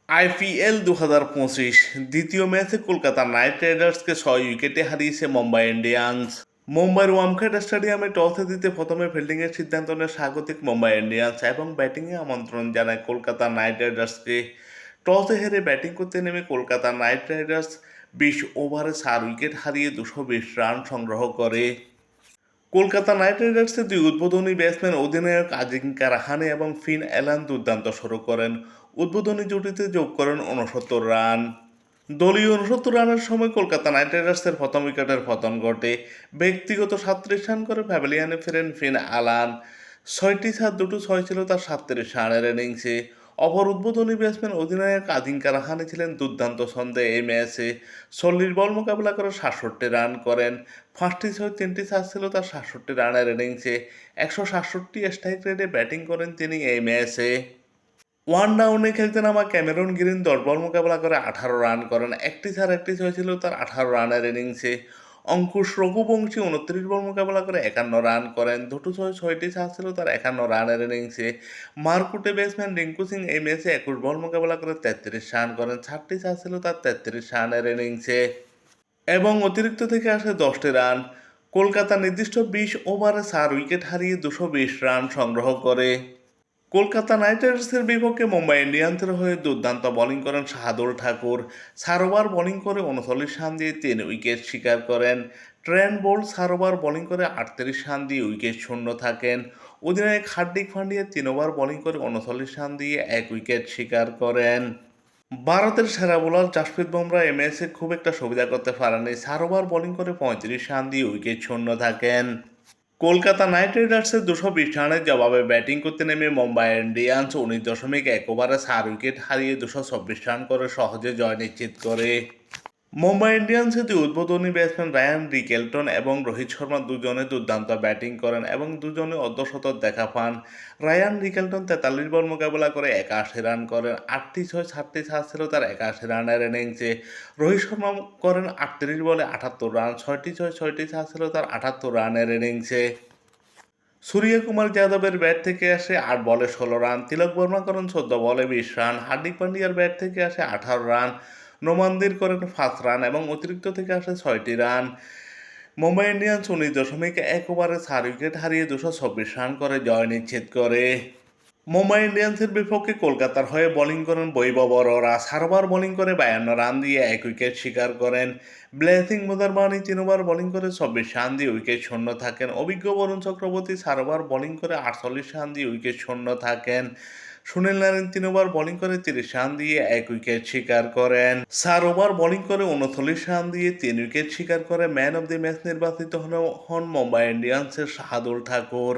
IPL 2025 দ্বিতীয় ম্যাচে Kolkata night রাইডার্সকে 6 উইকেটে হারিয়েছে মুম্বাই ইন্ডিয়ান্স। মুম্বাইয়ের ওয়ানখেড়ে স্টেডিয়ামে টসে জিতে প্রথমে ফিল্ডিংয়ের সিদ্ধান্ত নেয় স্বাগতিক মুম্বাই ইন্ডিয়ান্স এবং ব্যাটিংয়ে আমন্ত্রণ জানায় কলকাতা নাইট রাইডার্সকে। টসে হেরে ব্যাটিং করতে নেমে কলকাতা নাইট রাইডার্স 20 ওভারে 4 উইকেট হারিয়ে 220 রান সংগ্রহ করে। কলকাতা নাইট রাইডার্সের দুই উদ্বোধনী ব্যাটসম্যান অধিনায়ক আজিঙ্কা রাহানে এবং ফিন অ্যালান দুর্দান্ত শুরু করেন। উদ্বোধনী জুটিতে যোগ করেন 69 রান। দলীয় 69 রানের সময় কলকাতা নাইট রাইডার্সের প্রথম উইকেটের পতন ঘটে। ব্যক্তিগত 37 রান করে প্যাভিলিয়নে ফেরেন ফিন অ্যালান। 6টি চার, দুটো ছয় ছিল তার 37 রানের ইনিংসে। অপর উদ্বোধনী ব্যাটসম্যান অধিনায়ক আজিঙ্কা রাহানে ছিলেন দুর্দান্ত ছন্দে এই ম্যাচে। 40 বল মোকাবেলা করে 67 রান করেন। 5টি ছয়, 3টি চার ছিল তার 67 রানের ইনিংসে। 167 স্ট্রাইক রেটে ব্যাটিং করেন তিনি এই ম্যাচে। ওয়ান ডাউনে খেলতে নামা ক্যামেরন গ্রিন 10 বল মোকাবেলা করে 18 রান করেন। 1টি চার, 1টি ছয় ছিল তার 18 রানের ইনিংসে। অঙ্কুশ রঘুবংশী 29 বল মোকাবেলা করে 51 রান করেন। দুটো ছয়, 6টি চার ছিল তার 51 রানের ইনিংসে। মারকুটে ব্যাটসম্যান রিঙ্কু সিং এই ম্যাচে 21 বল মোকাবেলা করে 33 রান করেন। 4টি চার ছিল তার 33 রানের ইনিংসে এবং অতিরিক্ত থেকে আসে 10টি রান। কলকাতা নির্দিষ্ট 20 ওভারে 4 উইকেট হারিয়ে 220 রান সংগ্রহ করে। কলকাতা নাইট রাইডার্সের বিপক্ষে মুম্বাই ইন্ডিয়ান্সের হয়ে দুর্দান্ত বোলিং করেন শাহাদুল ঠাকুর। 4 ওভার বোলিং করে 39 রান দিয়ে 3 উইকেট শিকার করেন। ট্রেন্ট বোল্ট 4 ওভার বোলিং করে 38 রান দিয়ে উইকেট শূন্য থাকেন। অধিনায়ক হার্দিক পান্ডিয়া 3 ওভার বোলিং করে 39 রান দিয়ে 1 উইকেট শিকার করেন। ভারতের সেরা বোলার জাসপ্রীত বুমরা এই ম্যাচে খুব একটা সুবিধা করতে পারেননি। 4 ওভার বোলিং করে 35 রান দিয়ে উইকেট শূন্য থাকেন। কলকাতা নাইট রাইডার্সের 220 রানের জবাবে ব্যাটিং করতে নেমে মুম্বাই ইন্ডিয়ান্স 19.1 ওভারে 4 উইকেট হারিয়ে 224 রান করে সহজে জয় নিশ্চিত করে। মুম্বাই ইন্ডিয়ান্সের দুই উদ্বোধনী ব্যাটসম্যান রায়ান রিকেলটন এবং রোহিত শর্মা দুজনে দুর্দান্ত ব্যাটিং করেন এবং দুজনে অর্ধশতক দেখা পান। রায়ান রিকেলটন 43 বল মোকাবেলা করে 81 রান করেন। 8টি ছয়, 7টি চার ছিল তার 81 রানের ইনিংসে। রোহিত শর্মা করেন 38 বলে 78 রান। 6টি ছয়, 6টি চার ছিল তার 78 রানের ইনিংসে। সূর্যকুমার যাদবের ব্যাট থেকে আসে 8 বলে 16 রান। তিলক বর্মা করেন 14 বলে 20 রান। হার্দিক পান্ডিয়ার ব্যাট থেকে আসে 18 রান। নোমানদির করেন 5 রান এবং অতিরিক্ত থেকে আসে 6টি রান। মুম্বাই ইন্ডিয়ান্স 19.1 ওভারে 4 উইকেট হারিয়ে 224 রান করে জয় নিশ্চিত করে। মুম্বাই ইন্ডিয়ান্সের বিপক্ষে কলকাতার হয়ে বোলিং করেন বৈভব অরোরা। 4 ওভার বোলিং করে 52 রান দিয়ে 1 উইকেট শিকার করেন। ব্লেসিং মুদারবানি 3 ওভার বোলিং করে 24 রান দিয়ে উইকেট শূন্য থাকেন। অভিজ্ঞ বরুণ চক্রবর্তী 4 ওভার বোলিং করে 48 রান দিয়ে উইকেট শূন্য থাকেন। সুনীল নারিন 3 ওভার বোলিং করে 30 রান দিয়ে 1 উইকেট শিকার করেন। 4 ওভার বোলিং করে 39 রান দিয়ে 3 উইকেট শিকার করে ম্যান অব দি ম্যাচ নির্বাচিত হন মুম্বাই ইন্ডিয়ান্সের শাহাদুল ঠাকুর।